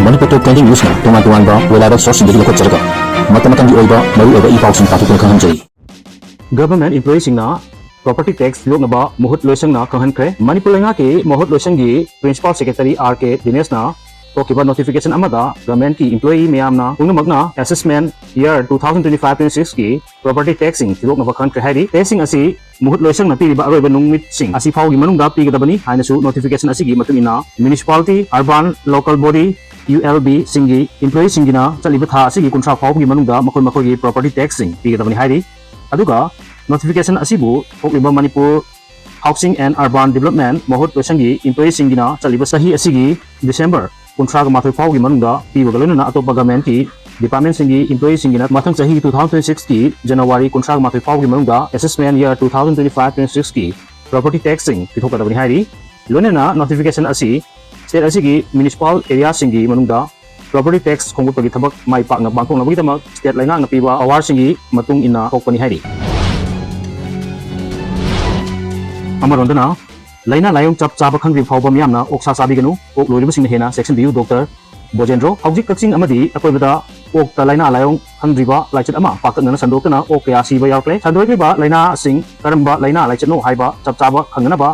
Manipur Top 20 News na tungan-tungan ba reliable source hindi lakot jaraga. Mata-matang oiba maru ipaw sing tatukon kanghanjay. Government employees na property tax log na ba muhut loisang na kanghankre. Manipur nga ki muhut loisang gi Principal Secretary RK Dinesh na tokiba notification amada government ki employee mayam na unamag na assessment year 2025-26 ki property taxing log na ba kanghankre hari taxing asi muhut loisang na piliba aroy ba nung meeting asi faw gi manungda pigadabani haina su notification asi gi matungina municipality urban local body ULB singi employee singina chaliba tha asigi contract faw gi manungda makoi gi property taxing pigadabani hairi aduga notification asibu thokliba Manipur Housing and Urban Development mohut loisangi employee singina chaliba sahi asigi December contract mathoi faw gi manungda pibagalona na atopa government ki department singi employee singina mathang sahi 2026 ki January contract mathoi faw gi manungda assessment year 2025-26 ki property taxing pithokadabani hairi lonena notification asi state asigi municipal area singi manungda property tax khongutpagi thabak mai pakna bangkong nabagi tamak state lainga na piba award singi matung ina thokpani hairi amarondana leina layong chap chaba khangri phawba miyamna oksa sabiganu ok loriba singna hena section bu Dr. Bojendro hawjik kaksing amadi akoibada ok ta leina layong khangriba laichet ama pakna sandokna ok kaya siba yakle sandoiba leina sing karamba leina laichet no haiba chap chaba khangna ba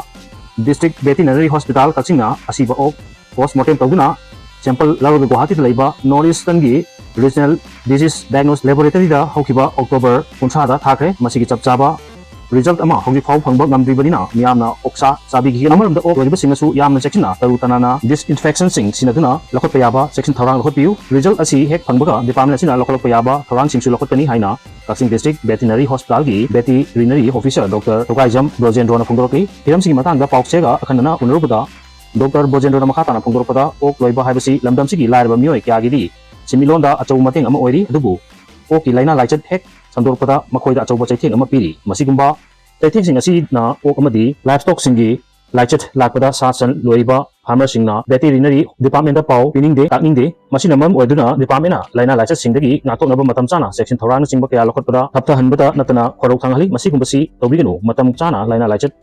District Veterinary Hospital kaksingna asiba ok postmortem tawduna sample lawaga Govt laiba Northeastern gi Regional Disease Diagnosis Laboratory da haukiba October 19 da thakre masigi chap chaba result ama hauji faw phangba ngamdribadina miyamna oksa sabi gi amaramda ok loriba singasu yamna chekina taru tanana disinfection sing sinaduna lokot payaba section thorang lokot piu result asi hek phangbaga department asina lokot payaba thorang singsu lokot pani haina Kaksing District Veterinary Hospital gi Veterinary Officer Dr. Govt Bojendro na phongdoroki hiram singi matangda pauksega akhanana unarubada Dr. Bojendro na makhatana phongdoropada ok loiba haibasi lamdam sigi lairaba mioi kyagidi similonda achau mateng ama oiri adubu ok laina laichet hek sandorpada makoida achauba chaitheng ama piri masigumba chaitheng sing asi na ok amadi livestock singi laichet lakpada sasan loiba farmer singna veterinary department da pau piningde takningde masina mam oiduna department na laina laichet singdagi ngakoknaba matam chana section thorang singba kaya lokotpada thapta hanbada natana khorok thanghali masigumbasi tobiganu matam chana laina laichet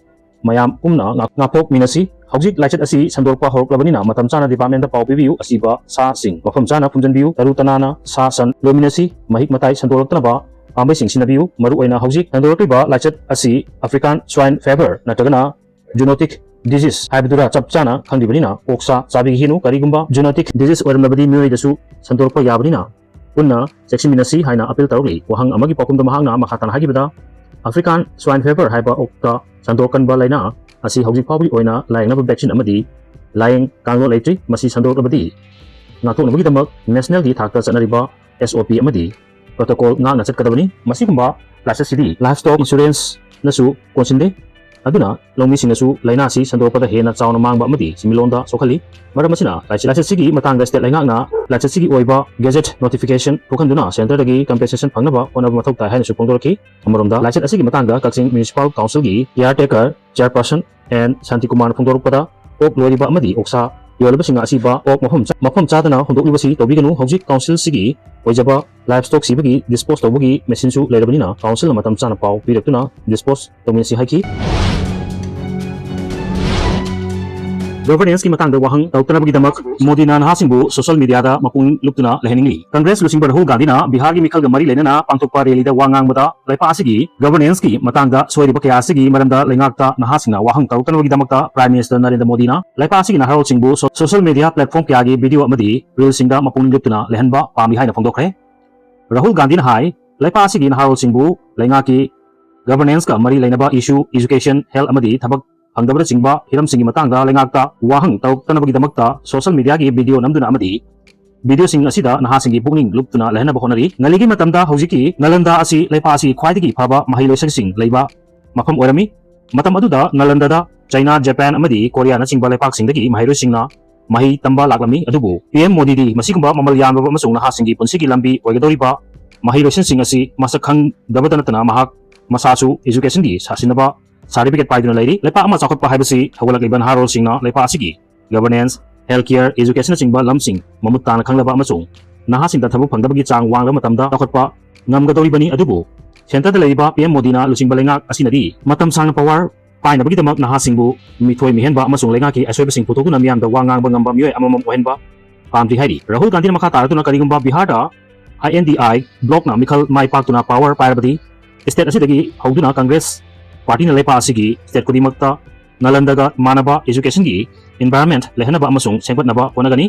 mayam umna ngapok minasi hawjik laichet asi sandorpa horoklabanina matam chana department da pau pibiu asiba sa sing mafam chana phumjanbiu taru tanana sa san lominasi mahik matai sandoroktanaba ambai sing sinabiu maru oina hawjik sandorokliba laichet asi African swine fever natagana zoonotic disease haibdura chap chana khangdibanina oksa chabi hinu karigumba zoonotic disease oramnabadi mioi dasu sandorpa yabanina punna section minasi haina appeal tarokli wahang amagi pakumda mahangna makhatana hagibada African swine fever haiba okta sandorkanba laina asi hawjik pawbi oina laingnaba vaccine amadi laing kanglo leitri masi sandorkabadi ngakoknabagi damak national gi thakta chanariba SOP amadi protocol ngana chatkadabani masigumba license livestock insurance nasu konsinde aduna longmi sinasu laina si sandorpada hena chauna mangba amadi similonda sokhali maramasina license sigi matangda state lainga na license sigi oiba gazette notification thokhanduna center dagi compensation phangnaba onaba mathok tai haina su pongdorki amaromda license asigi matangda Kaksing Municipal Council gi caretaker chairperson and Santi Kumar phongdorpada ok loriba amadi oksa yolaba singa asiba ok mafam chadana hondokliba si tobiganu hawjik council sigi oijaba livestock sibagi dispose tobagi machine su leirabanina council na matam chana pau piratuna dispose tominsi haiki governance ki matangda wahang tawtanabagi damak Modina nahasingbu social media da mapung luptuna leheningli Congress lusing Rahul Gandhi na Bihar gi mikhalga mari leina pangthokpa rally da wangang bada laipa asigi governance ki matangda soiriba kaya asigi maramda lengakta nahasingna wahang tawtanabagi damakta Prime Minister Narendra Modi na laipa asigi na Harol Singbu social media platform kaya gi video amadi reel singda mapung luptuna lehenba pami haina phongdokre Rahul Gandhi na hai laipa asigi na Harol Singbu lengaki governance ka mari leinaba issue education health amadi thabak hangdabra singba hiram singi matangda lengakta wahang tawtanabagi damakta social media gi video namduna amadi video sing asida nahasingi pungning luptuna lehna bahonari ngaligi matamda hawjiki nalanda asi laipa asi khwaidagi phaba mahiloisang sing leiba mafam orami matam aduda nalanda da China Japan amadi Korea na singba laipak singdagi mahiloisingna mahi tamba laklami adubu PM Modi di masigumba mamal yanba amasung nahasingi punsigi lambi oigadoriba mahiloisang sing asi masakhang dabadanatana mahak masasu education di sasinaba certificate paiduna lairi lepa ama chakotpa haibasi hawalak iban Harol singna lepa asigi governance healthcare education singba lamsing mamutana khanglaba amasung nahasingda thabuk phangdabagi chang wangla matamda chakotpa ngamgadoribani adubu center da laiba PM Modina lusingba lengak asinadi matam sang power painabagi damak nahasingbu mithoi mihenba amasung lengaki asoibasing photokuna miyamda wangang bangamba mioi amamam ohenba पामद्री हाइरी Rahul Gandhi मखा तारतुना करिगुंबा Bihar INDI block ना मिखल माई पाक्तुना power पायरबदी state असिदगी हौदुना कांग्रेस पार्टी ना लेपा असिगी स्टेट कुदिमक्ता नलंदगा मानबा एजुकेशन की एनवायरनमेंट लेहनबा अमसुंग सेंगबतनबा होनगनी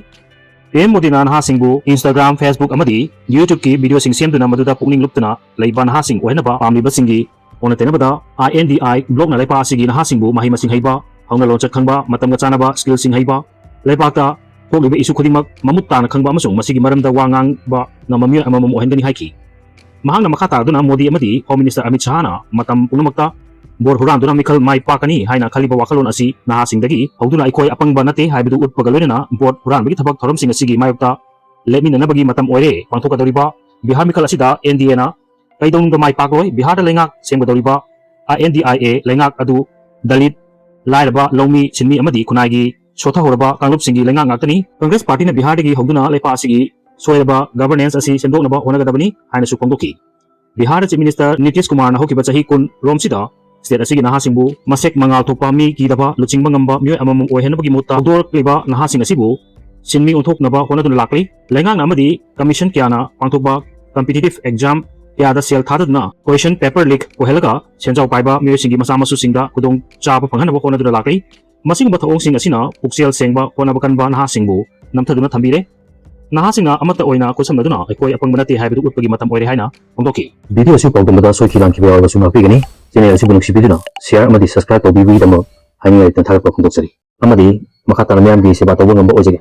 PM मोदीना नहासिंगबु इंस्टाग्राम फेसबुक अमदी यूट्यूब की वीडियो सिंग सेमदुना मदुदा पुकनिंग लुप्तना लेबा नहासिंग ओहनबा पामलिबसिंगी ओनतेनबदा INDI ब्लॉक ना लेपा असिगी नहासिंगबु माहि मसिंग हैबा हौना लोंचत खंगबा मतमगा चानबा स्किल सिंग हैबा लेपाक्ता थोकलिबा इशू खुदिमक ममुत ताना खंगबा अमसुंग मसिगी मरमदा वांगांगबा ना मम्यु अममम ओहनगनी हाइकी महांगना मखा तारदुना मोदी अमदी होम मिनिस्टर अमित शाह ना मतम पुनमक्ता बोर हुरांदुना मिखल माई पाकनी हाइना खलिबा वाखलोन असि नहासिंगदगी हौदुना अखोय अपंगबा नते हाइबदु उत्पगा लोइना बोर हुरांबगी थबक थोरमसिंग असिगी मायक्ता लेमिननबगी मतम ओइरे पांथोकदौरिबा बिहार मिखल असिदा NDA ना कैदौनुंग माई पाकलोय बिहार लेंगाक सेंगदौरिबा INDIA लेंगाक अदु दलित लाइरबा लौमी सिन्मी अमदी खुनाइगी सोथाहोरबा कांगलुपसिंगी लेंगाक ngakani कांग्रेस पार्टी ना बिहार दगी हौदुना लेपा असिगी सोयरबा गवर्नेंस असि सेंदोकनबा होनगदबनी हाइनासु फोंदोकी बिहार चीफ मिनिस्टर नीतीश कुमार ना होकिबा चाही कुन रोमसिदा स्टेट असिगी नहासिंगबु मसेक मंगाल थोकपा मी कीदबा लुचिंगबा ngamba म्योय अममम ओहेनबगी मुत्ता दोरक्लिबा नहासिंग असिबु सिन्मी उन्थोकनबा होनदुना लाक्ली लेंगाक नामदी कमीशन क्याना पांथोकबा कॉम्पिटिटिव एग्जाम क्यादा सेल थादुना क्वेश्चन पेपर लीक ओहेलगा सेंजाव पाइबा म्योयसिंगी मसामसुसिंगदा खुदोंग चाबा फंगनबा होनदुना लाक्ली मसिंगबा थोंगसिंग असिना पुक्सेल सेंगबा होनबा कनबा नहासिंगबु नमथदुना थंबिरे नहासिंगना अमत्ता ओइना कुसमनदुना अखोय अपंगबनते हाइबदु उत्पगी मतम ओइरे हाइना फोंदोकी वीडियो असि पाउदमदा सोइखिलांखिबा यावबसु मापिगनी चैनल असि बुनुक्सिबिदुना शेयर अमदी सब्सक्राइब तौबिबिदम हाइनिंग थागतपा फोंदोकसरी अमदी मखा ताना म्यामगी सेवा तौबा ngamba ओइजगे।